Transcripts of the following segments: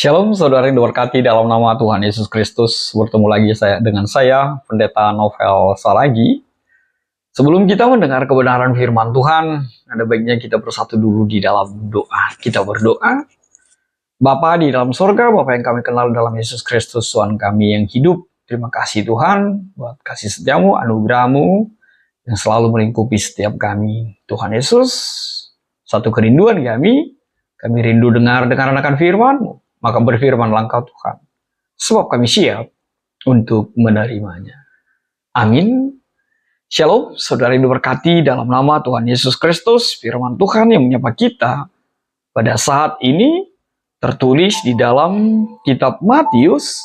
Shalom saudara yang diberkati dalam nama Tuhan Yesus Kristus. Bertemu lagi dengan saya, Pendeta Novel Salagi. Sebelum kita mendengar kebenaran firman Tuhan, ada baiknya kita bersatu dulu di dalam doa. Kita berdoa. Bapa di dalam sorga, Bapa yang kami kenal dalam Yesus Kristus, Tuhan kami yang hidup. Terima kasih Tuhan buat kasih setiamu, anugerahmu yang selalu melingkupi setiap kami. Tuhan Yesus, satu kerinduan kami rindu dengar akan firman-Mu. Maka berfirmanlah Engkau Tuhan, sebab kami siap untuk menerimanya. Amin. Shalom, saudara yang diberkati dalam nama Tuhan Yesus Kristus. Firman Tuhan yang menyapa kita pada saat ini tertulis di dalam kitab Matius,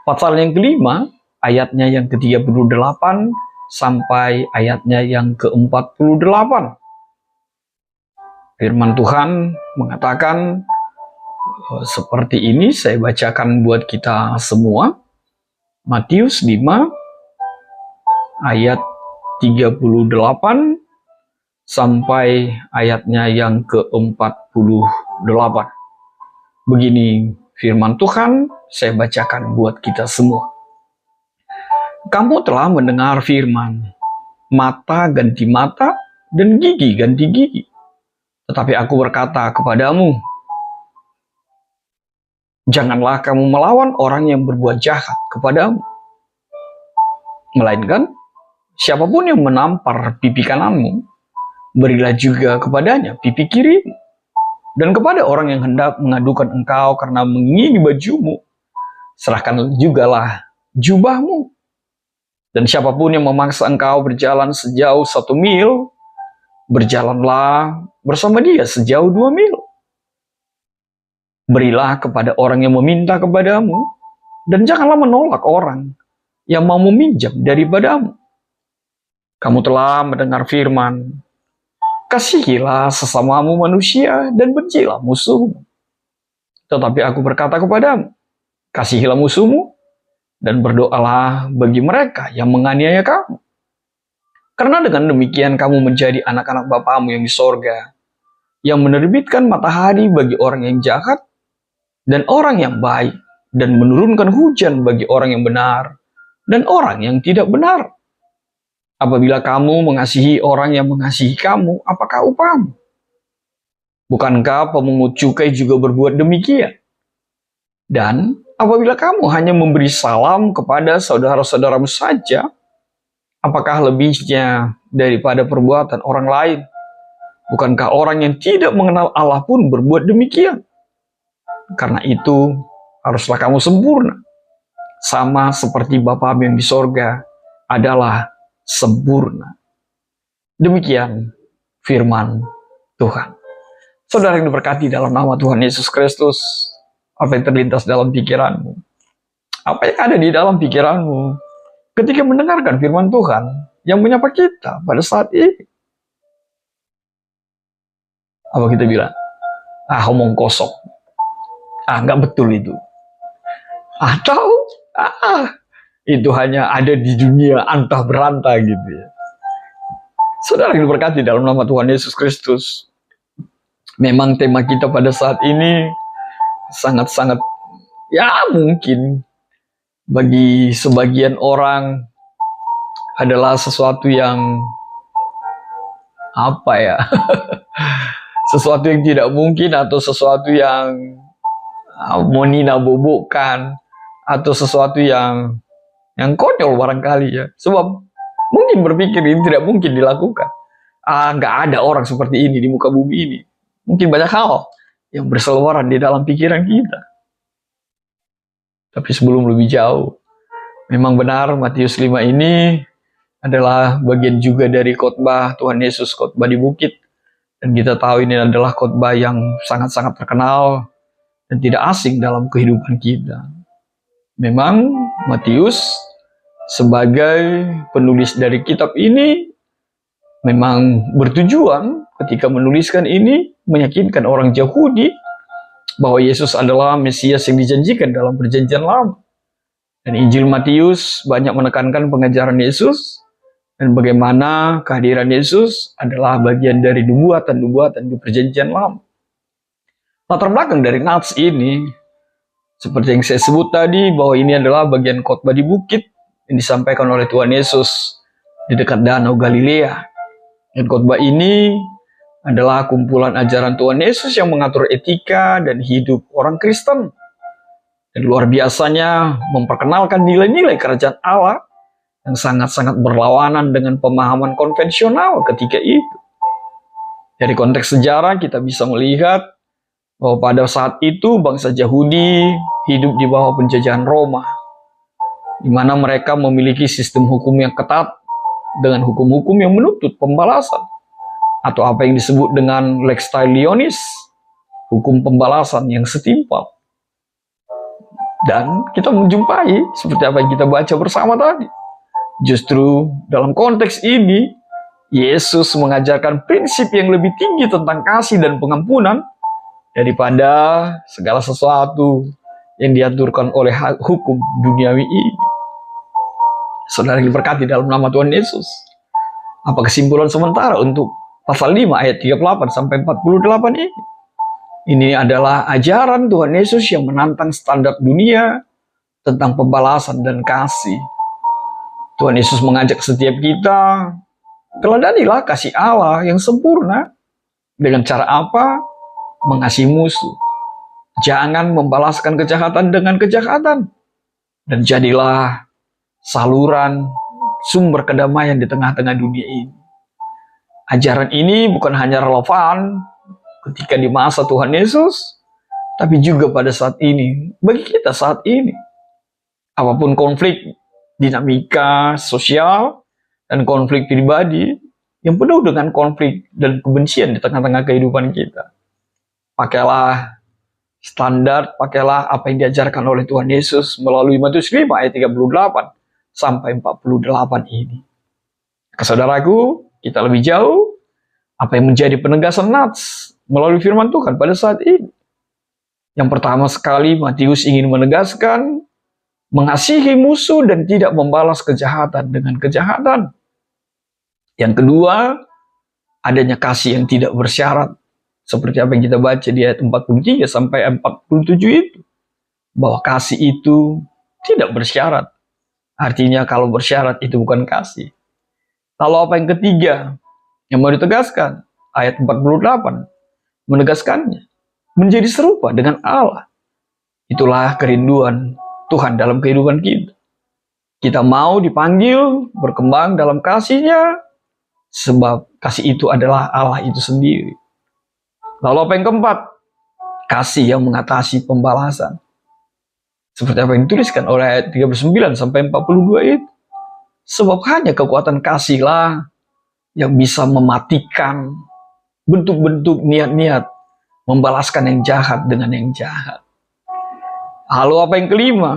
pasal yang kelima, ayatnya yang ke-38 sampai ayatnya yang ke-48. Firman Tuhan mengatakan seperti ini, saya bacakan buat kita semua. Matius 5 ayat 38 sampai ayatnya yang ke-48. Begini firman Tuhan, saya bacakan buat kita semua. Kamu telah mendengar firman, mata ganti mata dan gigi ganti gigi. Tetapi aku berkata kepadamu, janganlah kamu melawan orang yang berbuat jahat kepadamu. Melainkan, siapapun yang menampar pipi kananmu, berilah juga kepadanya pipi kirimu. Dan kepada orang yang hendak mengadukan engkau karena mengingini bajumu, serahkan jugalah jubahmu. Dan siapapun yang memaksa engkau berjalan sejauh 1 mil, berjalanlah bersama dia sejauh 2 mil. Berilah kepada orang yang meminta kepadamu, dan janganlah menolak orang yang mau meminjam daripadamu. Kamu telah mendengar firman, kasihilah sesamamu manusia dan bencilah musuhmu. Tetapi aku berkata kepadamu, kasihilah musuhmu dan berdoalah bagi mereka yang menganiaya kamu. Karena dengan demikian kamu menjadi anak-anak Bapamu yang di sorga, yang menerbitkan matahari bagi orang yang jahat dan orang yang baik, dan menurunkan hujan bagi orang yang benar dan orang yang tidak benar. Apabila kamu mengasihi orang yang mengasihi kamu, apakah upahmu? Bukankah pemungut cukai juga berbuat demikian? Dan apabila kamu hanya memberi salam kepada saudara-saudaramu saja, apakah lebihnya daripada perbuatan orang lain? Bukankah orang yang tidak mengenal Allah pun berbuat demikian? Karena itu, haruslah kamu sempurna, sama seperti Bapamu yang di sorga adalah sempurna. Demikian firman Tuhan. Saudara yang diberkati dalam nama Tuhan Yesus Kristus, apa yang terlintas dalam pikiranmu? Apa yang ada di dalam pikiranmu ketika mendengarkan firman Tuhan yang menyapa kita pada saat ini? Apa kita bilang? Omong kosong. Nggak betul itu. Atau itu hanya ada di dunia antah berantah gitu ya. Saudara yang diberkati dalam nama Tuhan Yesus Kristus, memang tema kita pada saat ini sangat-sangat mungkin bagi sebagian orang adalah sesuatu yang sesuatu yang tidak mungkin, atau sesuatu yang mau Nina bobokkan, atau sesuatu yang konyol barangkali ya. Sebab mungkin berpikir ini tidak mungkin dilakukan. Nggak ada orang seperti ini di muka bumi ini. Mungkin banyak hal yang berseliweran di dalam pikiran kita. Tapi sebelum lebih jauh, memang benar Matius 5 ini adalah bagian juga dari khotbah Tuhan Yesus, khotbah di bukit. Dan kita tahu ini adalah khotbah yang sangat-sangat terkenal dan tidak asing dalam kehidupan kita. Memang Matius sebagai penulis dari kitab ini memang bertujuan ketika menuliskan ini meyakinkan orang Yahudi bahwa Yesus adalah Mesias yang dijanjikan dalam perjanjian lama. Dan Injil Matius banyak menekankan pengajaran Yesus dan bagaimana kehadiran Yesus adalah bagian dari nubuatan-nubuatan di perjanjian lama. Latar belakang dari nats ini Seperti yang saya sebut tadi, bahwa ini adalah bagian khotbah di bukit yang disampaikan oleh Tuhan Yesus di dekat Danau Galilea. Dan khotbah ini adalah kumpulan ajaran Tuhan Yesus yang mengatur etika dan hidup orang Kristen. Dan luar biasanya memperkenalkan nilai-nilai kerajaan Allah yang sangat-sangat berlawanan dengan pemahaman konvensional ketika itu. Dari konteks sejarah kita bisa melihat bahwa pada saat itu bangsa Yahudi hidup di bawah penjajahan Roma, di mana mereka memiliki sistem hukum yang ketat dengan hukum-hukum yang menuntut pembalasan, atau apa yang disebut dengan lex talionis, hukum pembalasan yang setimpal. Dan kita menjumpai seperti apa yang kita baca bersama tadi. Justru dalam konteks ini, Yesus mengajarkan prinsip yang lebih tinggi tentang kasih dan pengampunan daripada segala sesuatu yang diaturkan oleh hukum duniawi ini. Saudara yang diberkati dalam nama Tuhan Yesus, apa kesimpulan sementara untuk pasal 5 ayat 38 sampai 48 ini? Ini adalah ajaran Tuhan Yesus yang menantang standar dunia tentang pembalasan dan kasih. Tuhan Yesus mengajak setiap kita, teladanilah kasih Allah yang sempurna. Dengan cara apa? Mengasihi musuh. Jangan membalaskan kejahatan dengan kejahatan. Dan jadilah saluran sumber kedamaian di tengah-tengah dunia ini. Ajaran ini bukan hanya relevan ketika di masa Tuhan Yesus, tapi juga pada saat ini, bagi kita saat ini. Apapun konflik, dinamika sosial, dan konflik pribadi yang penuh dengan konflik dan kebencian di tengah-tengah kehidupan kita, pakailah standar, pakailah apa yang diajarkan oleh Tuhan Yesus melalui Matius 5 ayat 38 sampai 48 ini. Saudaraku, kita lebih jauh, apa yang menjadi penegasan nats melalui firman Tuhan pada saat ini? Yang pertama sekali, Matius ingin menegaskan mengasihi musuh dan tidak membalas kejahatan dengan kejahatan. Yang kedua, adanya kasih yang tidak bersyarat. Seperti apa yang kita baca di ayat 43 sampai 47 itu. Bahwa kasih itu tidak bersyarat. Artinya kalau bersyarat itu bukan kasih. Lalu apa yang ketiga yang mau ditegaskan? Ayat 48 menegaskannya. Menjadi serupa dengan Allah. Itulah kerinduan Tuhan dalam kehidupan kita. Kita mau dipanggil berkembang dalam kasih-Nya, sebab kasih itu adalah Allah itu sendiri. Lalu apa yang keempat? Kasih yang mengatasi pembalasan. Seperti apa yang dituliskan oleh ayat 39 sampai 42 itu. Sebab hanya kekuatan kasihlah yang bisa mematikan bentuk-bentuk niat-niat membalaskan yang jahat dengan yang jahat. Lalu apa yang kelima?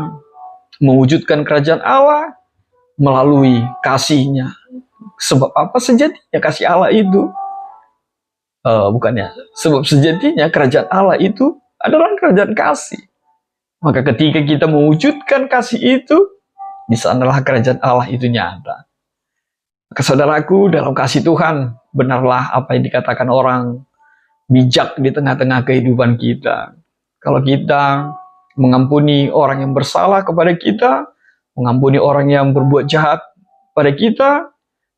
Mewujudkan kerajaan Allah melalui kasih-Nya. Sebab apa sejatinya kasih Allah itu? Sebab sejatinya kerajaan Allah itu adalah kerajaan kasih. Maka ketika kita mewujudkan kasih itu, di sanalah kerajaan Allah itu nyata. Maka saudaraku, dalam kasih Tuhan, benarlah apa yang dikatakan orang bijak di tengah-tengah kehidupan kita. Kalau kita mengampuni orang yang bersalah kepada kita, mengampuni orang yang berbuat jahat pada kita,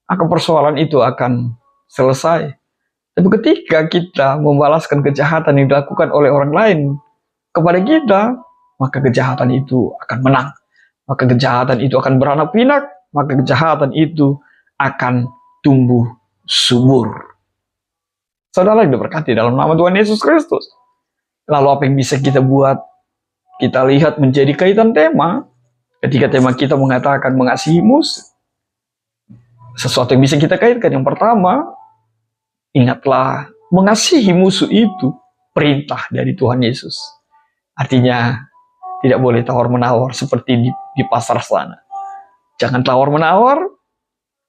maka persoalan itu akan selesai. Tapi ketika kita membalaskan kejahatan yang dilakukan oleh orang lain kepada kita, maka kejahatan itu akan menang. Maka kejahatan itu akan beranak pinak, maka kejahatan itu akan tumbuh subur. Saudara yang diberkati dalam nama Tuhan Yesus Kristus. Lalu apa yang bisa kita buat? Kita lihat menjadi kaitan tema. Ketika tema kita mengatakan mengasihi musuh. Sesuatu yang bisa kita kaitkan. Yang pertama, ingatlah mengasihi musuh itu perintah dari Tuhan Yesus. Artinya tidak boleh tawar-menawar seperti di pasar sana. Jangan tawar-menawar,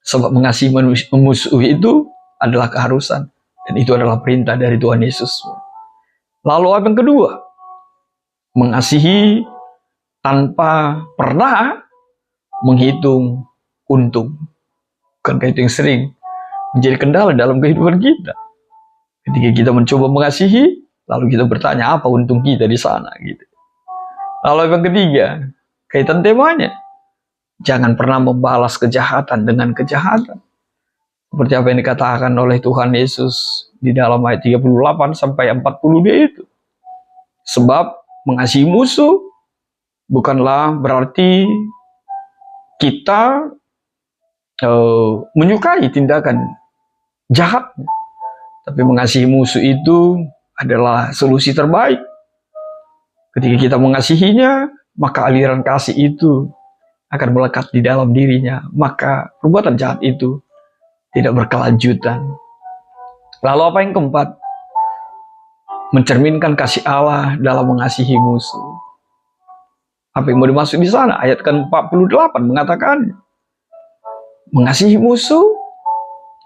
sebab mengasihi musuh itu adalah keharusan. Dan itu adalah perintah dari Tuhan Yesus. Lalu apa yang kedua? Mengasihi tanpa pernah menghitung untung. Bukankah itu yang sering menjadi kendala dalam kehidupan kita? Ketika kita mencoba mengasihi, lalu kita bertanya apa untung kita di sana gitu. Lalu yang ketiga, kaitan temanya, jangan pernah membalas kejahatan dengan kejahatan. Seperti apa yang dikatakan oleh Tuhan Yesus di dalam ayat 38 sampai 40 dia itu. Sebab mengasihi musuh bukanlah berarti kita menyukai tindakan jahat. Tapi mengasihi musuh itu adalah solusi terbaik. Ketika kita mengasihinya, maka aliran kasih itu akan melekat di dalam dirinya. Maka perbuatan jahat itu tidak berkelanjutan. Lalu apa yang keempat? Mencerminkan kasih Allah dalam mengasihi musuh. Apa yang mau dimaksud di sana? Ayat ke-48 mengatakan, mengasihi musuh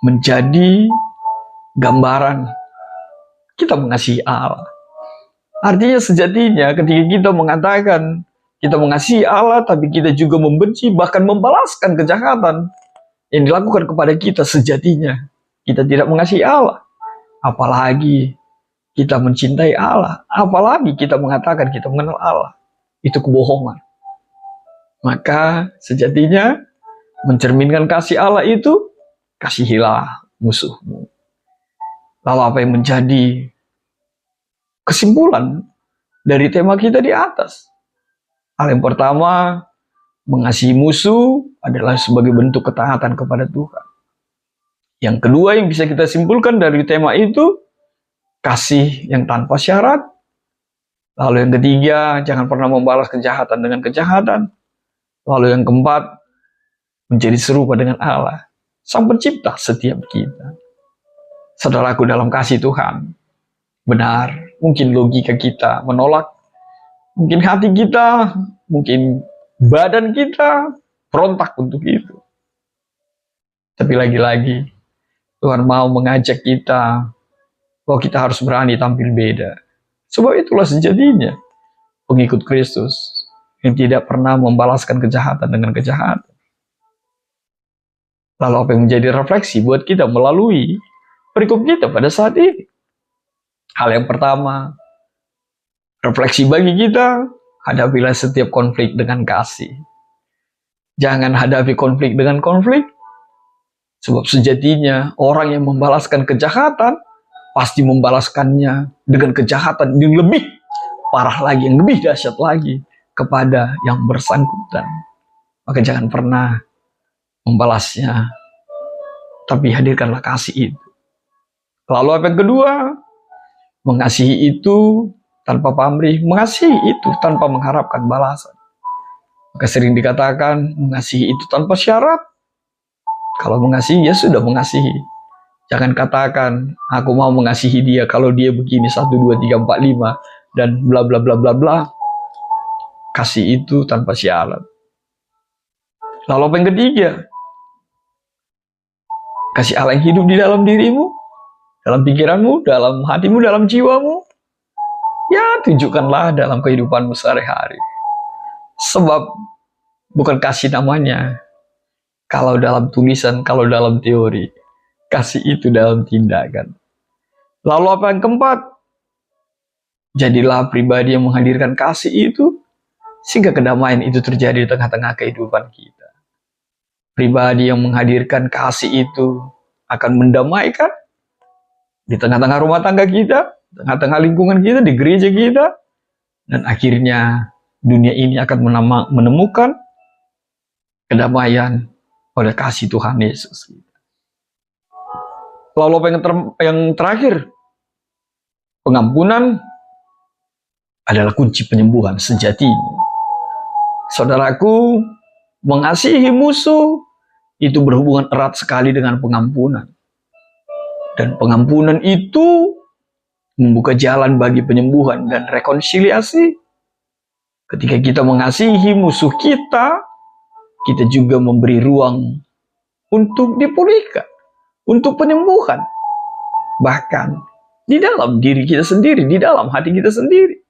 menjadi gambaran kita mengasihi Allah. Artinya sejatinya ketika kita mengatakan kita mengasihi Allah, tapi kita juga membenci bahkan membalaskan kejahatan yang dilakukan kepada kita, sejatinya kita tidak mengasihi Allah. Apalagi kita mencintai Allah, apalagi kita mengatakan kita mengenal Allah. Itu kebohongan. Maka sejatinya mencerminkan kasih Allah itu, kasihilah musuhmu. Lalu apa yang menjadi kesimpulan dari tema kita di atas? Hal yang pertama, mengasihi musuh adalah sebagai bentuk ketaatan kepada Tuhan. Yang kedua yang bisa kita simpulkan dari tema itu, kasih yang tanpa syarat. Lalu yang ketiga, jangan pernah membalas kejahatan dengan kejahatan. Lalu yang keempat, menjadi serupa dengan Allah, Sang Pencipta setiap kita. Saudaraku dalam kasih Tuhan, benar, mungkin logika kita menolak, mungkin hati kita, mungkin badan kita berontak untuk itu. Tapi lagi-lagi, Tuhan mau mengajak kita bahwa kita harus berani tampil beda. Sebab itulah sejatinya pengikut Kristus yang tidak pernah membalaskan kejahatan dengan kejahatan. Lalu apa yang menjadi refleksi buat kita melalui perikop kita pada saat ini? Hal yang pertama, refleksi bagi kita, hadapilah setiap konflik dengan kasih. Jangan hadapi konflik dengan konflik, sebab sejatinya orang yang membalaskan kejahatan pasti membalaskannya dengan kejahatan yang lebih parah lagi, yang lebih dahsyat lagi kepada yang bersangkutan. Maka jangan pernah membalasnya, tapi hadirkanlah kasih itu. Lalu apa yang kedua? Mengasihi itu tanpa pamrih, mengasihi itu tanpa mengharapkan balasan. Maka sering dikatakan mengasihi itu tanpa syarat. Kalau mengasihi, ya sudah mengasihi. Jangan katakan aku mau mengasihi dia kalau dia begini 1, 2, 3, 4, 5 dan bla bla bla bla bla. Kasih itu tanpa syarat. Lalu apa yang ketiga? Kasih Allah yang hidup di dalam dirimu, dalam pikiranmu, dalam hatimu, dalam jiwamu. Ya, tunjukkanlah dalam kehidupanmu sehari-hari. Sebab bukan kasih namanya kalau dalam tulisan, kalau dalam teori. Kasih itu dalam tindakan. Lalu apa yang keempat? Jadilah pribadi yang menghadirkan kasih itu, sehingga kedamaian itu terjadi di tengah-tengah kehidupan kita. Pribadi yang menghadirkan kasih itu akan mendamaikan di tengah-tengah rumah tangga kita, tengah-tengah lingkungan kita, di gereja kita, dan akhirnya dunia ini akan menemukan kedamaian oleh kasih Tuhan Yesus. Lalu apa yang terakhir? Pengampunan adalah kunci penyembuhan sejatinya. Saudaraku, mengasihi musuh itu berhubungan erat sekali dengan pengampunan. Dan pengampunan itu membuka jalan bagi penyembuhan dan rekonsiliasi. Ketika kita mengasihi musuh kita, kita juga memberi ruang untuk dipulihkan, untuk penyembuhan. Bahkan di dalam diri kita sendiri, di dalam hati kita sendiri.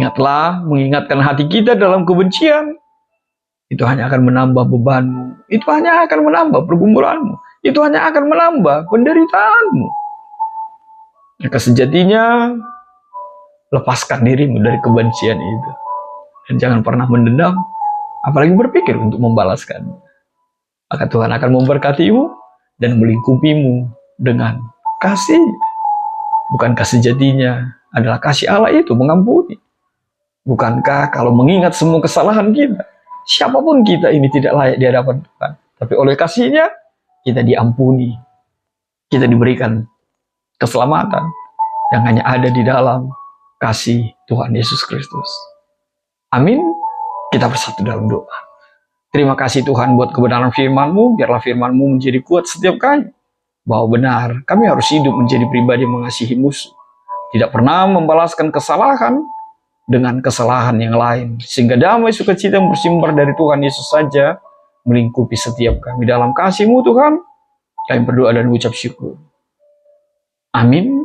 Ingatlah, mengingatkan hati kita dalam kebencian, itu hanya akan menambah bebanmu, itu hanya akan menambah pergumulanmu, itu hanya akan menambah penderitaanmu. Maka sejatinya lepaskan dirimu dari kebencian itu. Dan jangan pernah mendendam, apalagi berpikir untuk membalaskan. Maka Tuhan akan memberkatimu dan melingkupimu dengan kasih. Bukankah sejatinya adalah kasih Allah itu mengampuni? Bukankah kalau mengingat semua kesalahan kita, siapapun kita ini tidak layak di hadapan Tuhan. Tapi oleh kasih-Nya, kita diampuni. Kita diberikan keselamatan yang hanya ada di dalam kasih Tuhan Yesus Kristus. Amin. Kita bersatu dalam doa. Terima kasih Tuhan buat kebenaran firman-Mu. Biarlah firman-Mu menjadi kuat setiap kali. Bahwa benar, kami harus hidup menjadi pribadi yang mengasihi musuh. Tidak pernah membalaskan kesalahan dengan kesalahan yang lain. Sehingga damai sukacita yang bersumber dari Tuhan Yesus saja melingkupi setiap kami. Dalam kasih-Mu Tuhan, kami berdoa dan mengucap syukur. Amin.